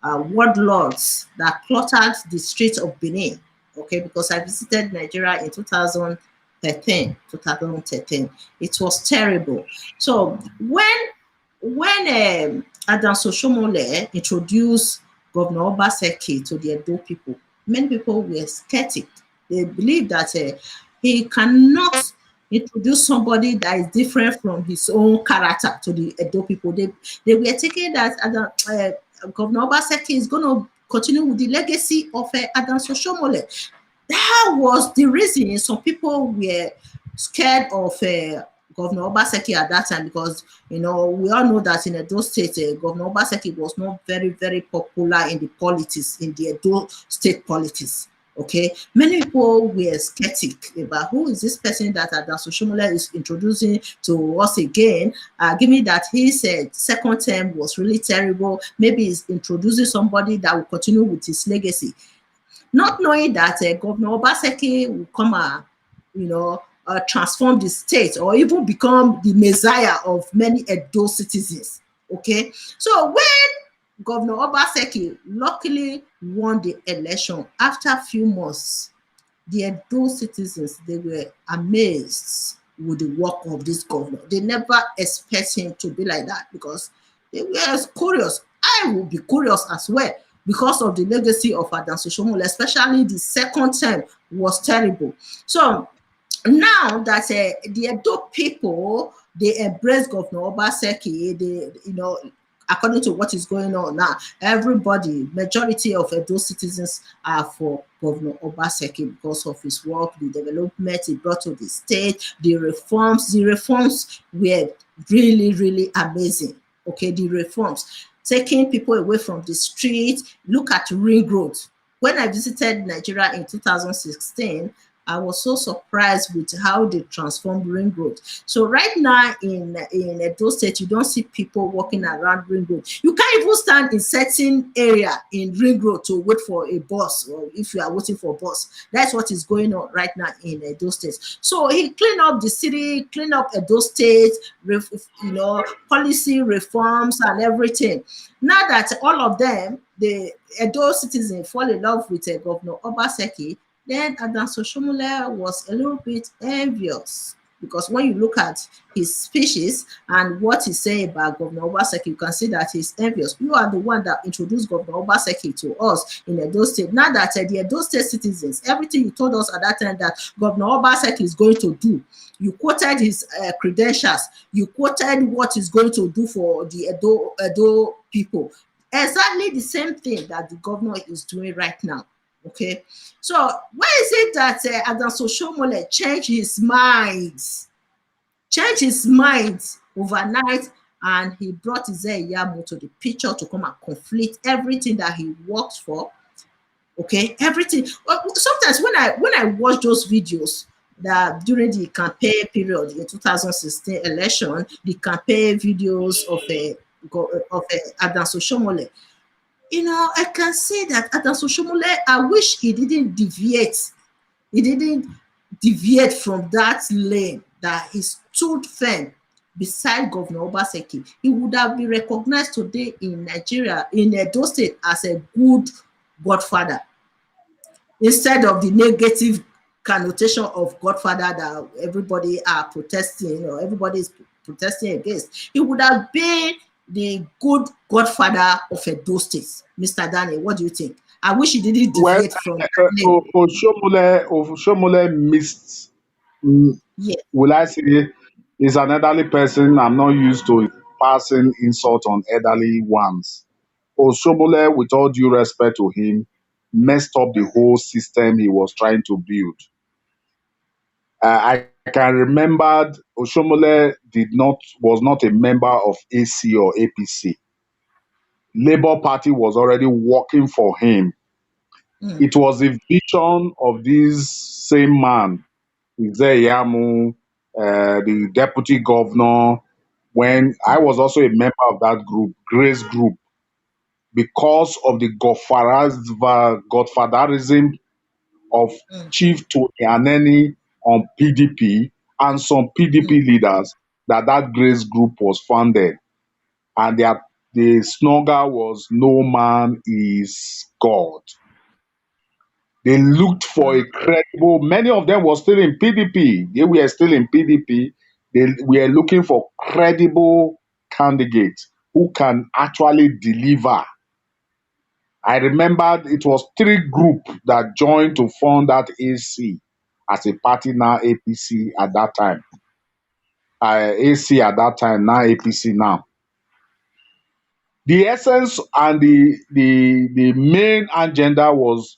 warlords that cluttered the streets of Benin. Okay, because I visited Nigeria in 2013. It was terrible. So when Adam Soshomole introduced Governor Obaseki to the Edo people, many people were skeptic. They believed that he cannot introduce somebody that is different from his own character to the Edo people. They were thinking that Governor Obaseki is going to continue with the legacy of Adam Soshomole. That was the reason some people were scared of Governor Obaseki at that time, because we all know that in Edo State, Governor Obaseki was not very, very popular in the politics, in the Edo State politics. Okay, many people were skeptic about who is this person that Adam Soshomole is introducing to us again, given that his second term was really terrible. Maybe he's introducing somebody that will continue with his legacy, not knowing that Governor Obaseki will come and, transform the state or even become the messiah of many Edo citizens. Okay, so when Governor Obaseki luckily won the election, after a few months, the Edo citizens, they were amazed with the work of this governor. They never expect him to be like that, because they were curious. I will be curious as well, because of the legacy of Adam Soshomole, especially the second term was terrible. So now that the Edo people, they embrace Governor Obaseki, they according to what is going on now, everybody, majority of those citizens are for Governor Obaseki because of his work, the development he brought to the state, the reforms. The reforms were really, really amazing. Okay, the reforms, taking people away from the street. Look at ring road. When I visited Nigeria in 2016, I was so surprised with how they transformed ring road. So right now in Edo State, you don't see people walking around ring road. You can't even stand in certain area in ring road to wait for a bus, or if you are waiting for a bus. That's what is going on right now in Edo State. So he cleaned up the city, cleaned up Edo State, policy reforms and everything. Now that all of them, the Edo citizens fall in love with Governor Obaseki, then Adams Oshomole was a little bit envious, because when you look at his speeches and what he's saying about Governor Obaseki, you can see that he's envious. You are the one that introduced Governor Obaseki to us in Edo State. Now that the Edo State citizens, everything you told us at that time that Governor Obaseki is going to do, you quoted his credentials, you quoted what he's going to do for the Edo people. Exactly the same thing that the governor is doing right now. Okay, so why is it that Adams Oshomole changed his mind overnight, and he brought Ize Iyamu to the picture to come and conflict everything that he worked for? Okay, everything. Sometimes when I watch those videos that during the campaign period in 2016 election, the campaign videos of Adams Oshomole, I can say that Adams Oshomole, I wish he didn't deviate. He didn't deviate from that lane, that he stood firm beside Governor Obaseki. He would have been recognized today in Nigeria, in Edo State, as a good godfather, instead of the negative connotation of godfather that everybody are protesting, or everybody is protesting against. He would have been the good godfather of Edo State. Mr. Daniel, what do you think? I wish he didn't Well, deviate from that lane. Oshomole missed. mm, Yes. Will I say, is an elderly person. I'm not used to passing insult on elderly ones. Oshomole, with all due respect to him, messed up the whole system he was trying to build. I can remember Oshomole was not a member of AC or APC. Labour Party was already working for him. Mm, It was a vision of this same man, Ize Iyamu, the deputy governor, when I mm, was also a member of that group, Grace Group, because of the godfatherism of mm, Chief Tony Aneni on PDP and some mm, PDP leaders, that Grace Group was founded. And the slogan was "No man is God." They looked for mm, a credible, many of them were still in PDP. They were still in PDP. They were looking for credible candidates who can actually deliver. I remembered it was three groups that joined to form that AC as a party, now APC at that time. AC at that time, now APC now. The essence and the main agenda was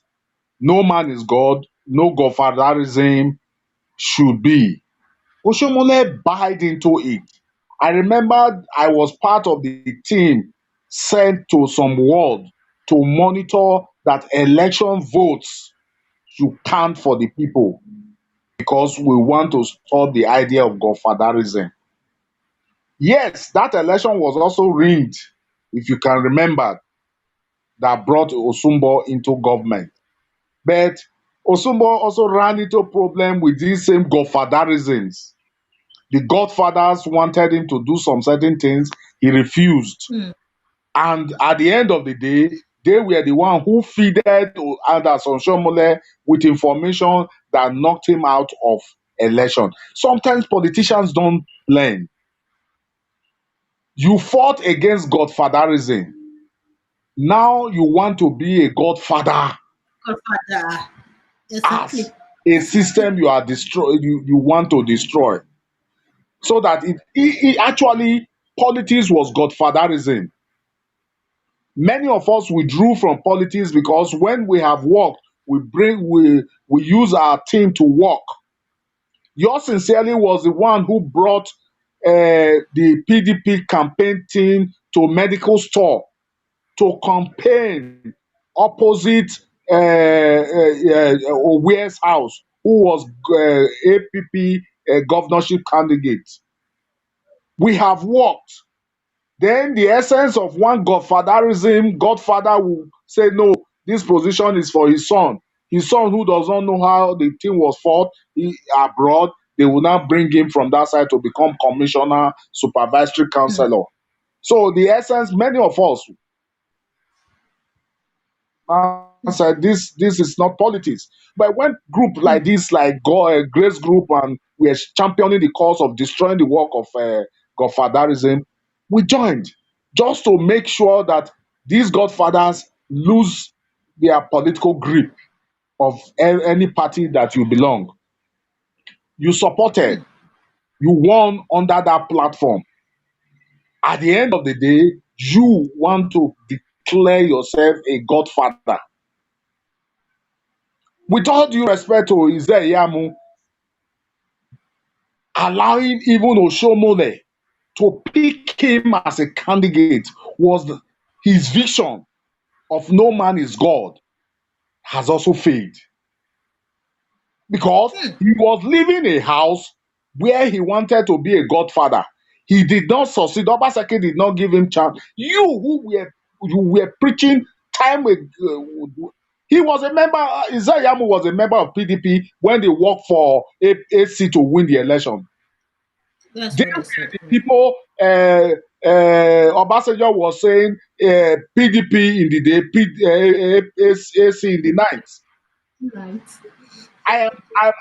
no man is God, no godfatherism should be. Oshomole bought into it. I remember I was part of the team sent to some ward to monitor that election votes should count for the people, because we want to stop the idea of godfatherism. Yes, that election was also rigged, if you can remember, that brought Osumbo into government. But Osumbo also ran into a problem with these same godfatherisms. The godfathers wanted him to do some certain things, he refused. mm, And at the end of the day, they were the one who feeded others on Shomole with information that knocked him out of election. Sometimes politicians don't learn. You fought against godfatherism. Now you want to be a godfather godfather. as Exactly. a system you are you want to destroy. So that it actually politics was godfatherism. Many of us withdrew from politics because when we have worked, we use our team to work. Yours sincerely was the one who brought the PDP campaign team to medical store to campaign opposite Owe's house, who was APP governorship candidate. We have worked. Then the essence of one godfatherism, godfather will say, no, this position is for his son. His son, who does not know how the thing was fought abroad, they will now bring him from that side to become commissioner, supervisory counselor. So the essence, many of us said this is not politics. But when group like this, like Grace Group, and we are championing the cause of destroying the work of godfatherism, we joined just to make sure that these godfathers lose their political grip of any party that you belong. You supported, you won under that platform. At the end of the day, you want to declare yourself a godfather. With all due respect to Ize Iyamu, allowing even Oshomole to pick him as a candidate was his vision of no man is God has also failed. Because he was living a house where he wanted to be a godfather. He did not succeed. Obaseki did not give him chance. You were preaching time he was a member, Ize Iyamu was a member of PDP when they worked for AC to win the election. That's Then what they said. the people, Obasanjo was saying PDP in the day, AC in the night. Right.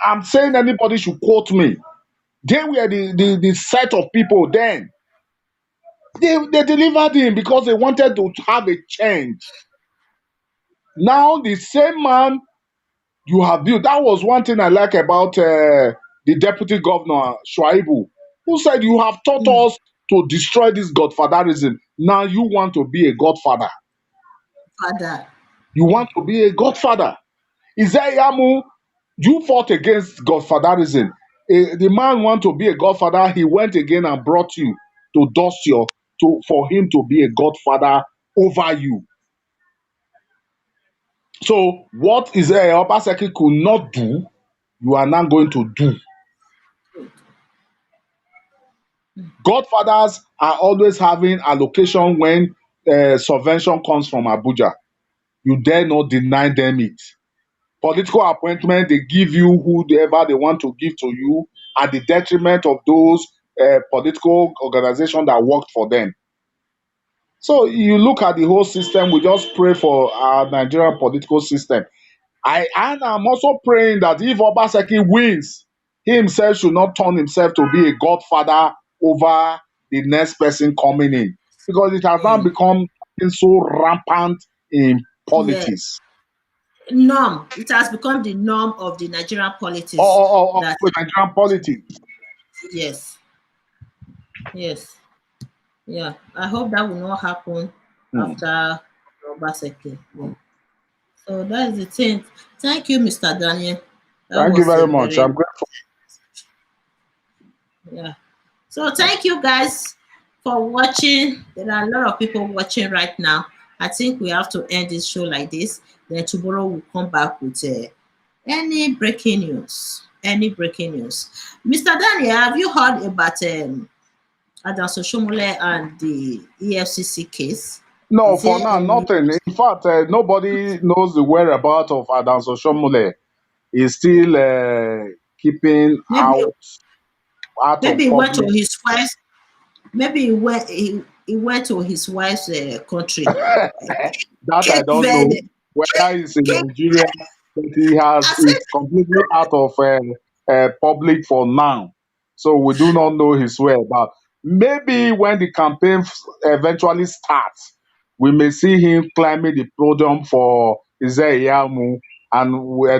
I'm saying anybody should quote me. They were the set of people then. They delivered him because they wanted to have a change. Now the same man you have built. That was one thing I like about the deputy governor Shuaibu, who said, "You have taught us to destroy this godfatherism. Now you want to be a godfather. Father. You want to be a godfather." Ize Iyamu, you fought against godfatherism. The man want to be a godfather. He went again and brought you to dust your for him to be a godfather over you. So what is Obaseki could not do, you are now going to do. Godfathers are always having allocation when subvention comes from Abuja. You dare not deny them it. Political appointment, they give you whoever they want to give to you at the detriment of those political organizations that worked for them. So you look at the whole system, we just pray for our Nigerian political system. And I'm also praying that if Obaseki wins, he himself should not turn himself to be a godfather over the next person coming in, because it has now become so rampant in Yes. politics Norm. It has become the norm of the Nigerian politics or that Nigerian politics. yes, yes, yeah. I hope that will not happen Hmm. after Obaseki. Yeah. So that is the thing. Thank you, Mr. Daniel. That Thank you was very a much. very I'm grateful. yeah. So thank you guys for watching. There are a lot of people watching right now. I think we have to end this show like this. Then tomorrow we'll come back with any breaking news. Any breaking news. Mr. Daniel, have you heard about Adam Soshomole and the EFCC case? No, Is for there now, any? nothing. In fact, nobody knows the whereabouts of Adanso Shomule. He's still keeping Maybe out of maybe he went to public. his wife's. Maybe he went to his wife's country. That I Cape don't know Verde. whether he's in Cape, Nigeria, but I said, is completely out of public for now. So we do not know his whereabouts. Maybe when the campaign eventually starts, we may see him climbing the podium for Ize Iyamu, and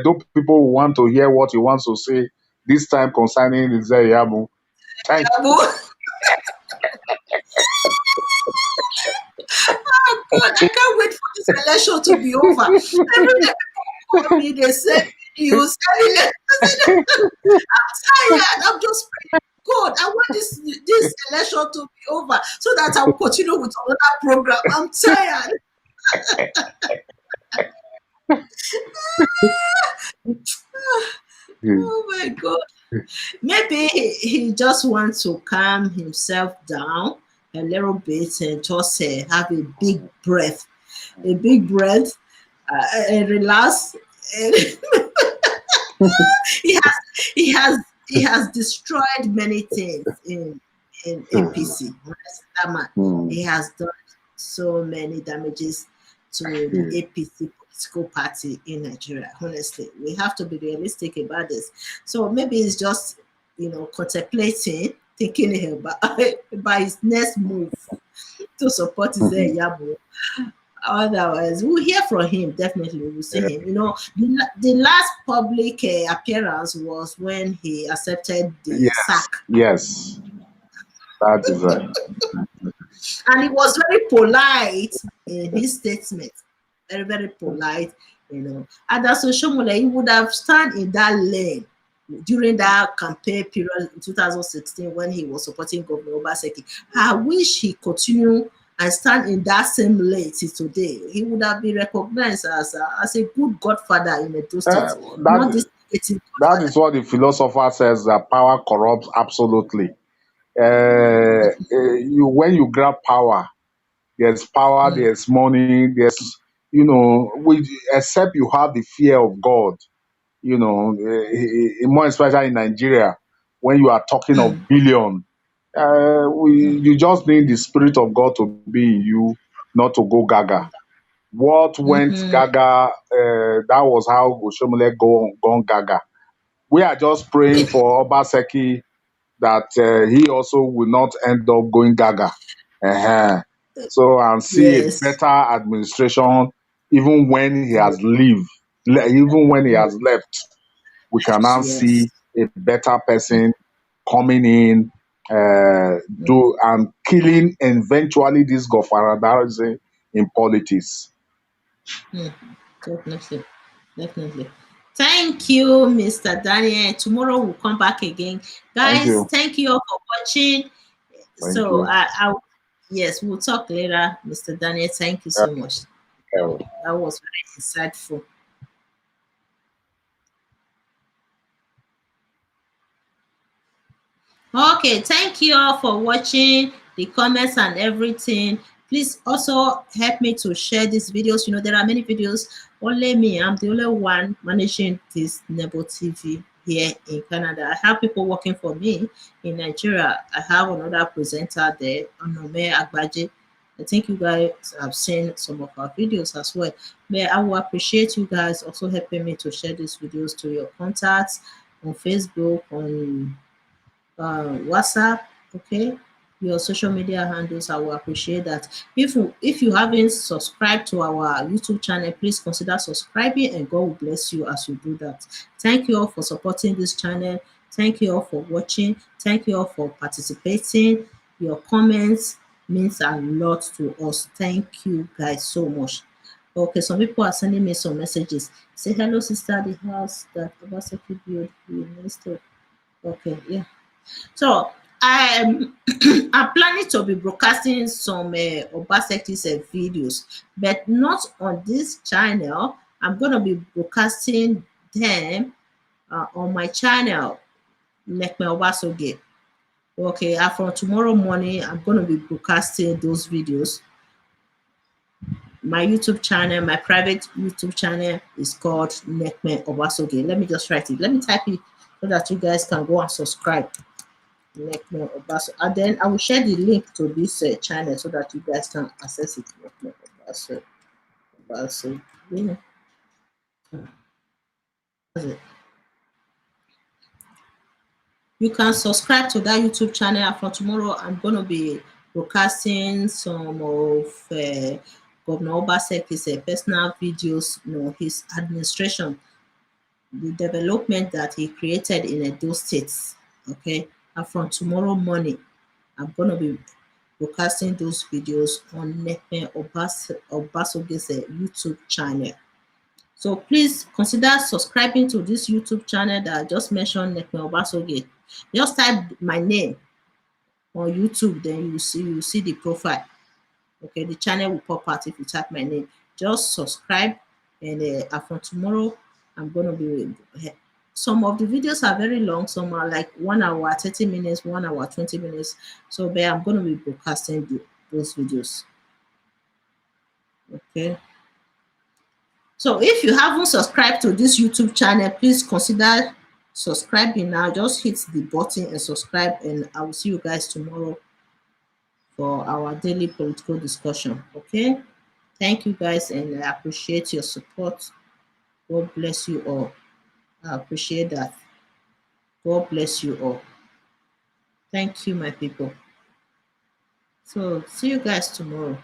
do people who want to hear what he wants to say this time concerning Ize Iyamu. Thank Abu. Oh God, I can't this election to be over. Every day people call me, they send me news. I said, I'm tired. I'm just praying. God, I want this election to be over so that I will continue with another program. I'm tired. Oh my God. Maybe he just wants to calm himself down a little bit and just have a big breath, and relax. And he has he has destroyed many things in APC. Honestly, that man, he has done so many damages to the APC political party in Nigeria. Honestly, we have to be realistic about this. So maybe it's just contemplating, thinking about his next move to support Ize Iyamu. Otherwise, we'll hear from him. Definitely, we'll see him. The last public appearance was when he accepted the Yes, sack, yes, that is right. and he was very polite in his statement. Very, very polite. And as Oshomole, he would have stand in that lane during that campaign period in 2016 when he was supporting Governor Obaseki. I wish he continued and stand in that same lane till today. He would have been recognized as a good godfather in Edo State, not That this negative that godfather. is what the philosopher says, that power corrupts absolutely. When you grab power, there's power, Mm, there's money, except you have the fear of God, more especially in Nigeria, when you are talking of mm, billion, mm, you just need the spirit of God to be in you, not to go gaga. What went mhm, gaga, that was how Oshomole gone gaga. We are just praying for Obaseki that he also will not end up going gaga. uh So, and see a yes, better administration, even when he mm, has even when he mm, has left, we can now yes. see a better person coming in, Mm, do and killing eventually this godfatherism in politics. mm, definitely. Definitely. Thank you, Mr. Daniel. Tomorrow we'll come back again. Thank Guys, you. thank you all for watching. Thank So you. yes, we'll talk later, Mr. Daniel. Thank you Uh, so much. That was very insightful. Okay, thank you all for watching the comments and everything. Please also help me to share these videos. There are many videos. Only me, I'm the only one managing this Nebo TV here in Canada. I have people working for me in Nigeria. I have another presenter there, Onome Agbaje. I think you guys have seen some of our videos as well. But I will appreciate you guys also helping me to share these videos to your contacts on Facebook, on WhatsApp, okay, your social media handles. I will appreciate that. If you haven't subscribed to our YouTube channel, please consider subscribing, and God will bless you as you do that. Thank you all for supporting this channel. Thank you all for watching. Thank you all for participating. Your comments means a lot to us. Thank you guys so much. Okay, some people are sending me some messages. Say hello, sister. The house that Obaseki built, we missed it. Okay, yeah. So I'm I'm planning to be broadcasting some Obaseki's videos, but not on this channel. I'm gonna be broadcasting them on my channel, Lekme Obasoge. Okay, from tomorrow morning, I'm gonna be broadcasting those videos. My YouTube channel, my private YouTube channel is called Lekme Obasoge. Let me just write it. Let me type it so that you guys can go and subscribe. Nekme Obaso. And then I will share the link to this channel so that you guys can access it. Nekme Obaso. Obaso. Yeah, that's it. You can subscribe to that YouTube channel. For tomorrow, I'm going to be broadcasting some of Governor Obaseki's personal videos, his administration, the development that he created in Edo States. Okay. And from tomorrow morning, I'm going to be broadcasting those videos on Nekpen Obasoge's YouTube channel. So please consider subscribing to this YouTube channel that I just mentioned, Nekpen Obasoge. Just type my name on YouTube, then you will see the profile. Okay, the channel will pop out if you type my name. Just subscribe, and from tomorrow, I'm gonna be. Some of the videos are very long. Some are like 1 hour, 30 minutes, 1 hour, 20 minutes. So, but I'm gonna be broadcasting those videos. Okay. So, if you haven't subscribed to this YouTube channel, please consider subscribing now. Just hit the button and subscribe, and I will see you guys tomorrow for our daily political discussion. Okay. Thank you guys, and I appreciate your support. God bless you all. I appreciate that. God bless you all. Thank you, my people. So, see you guys tomorrow.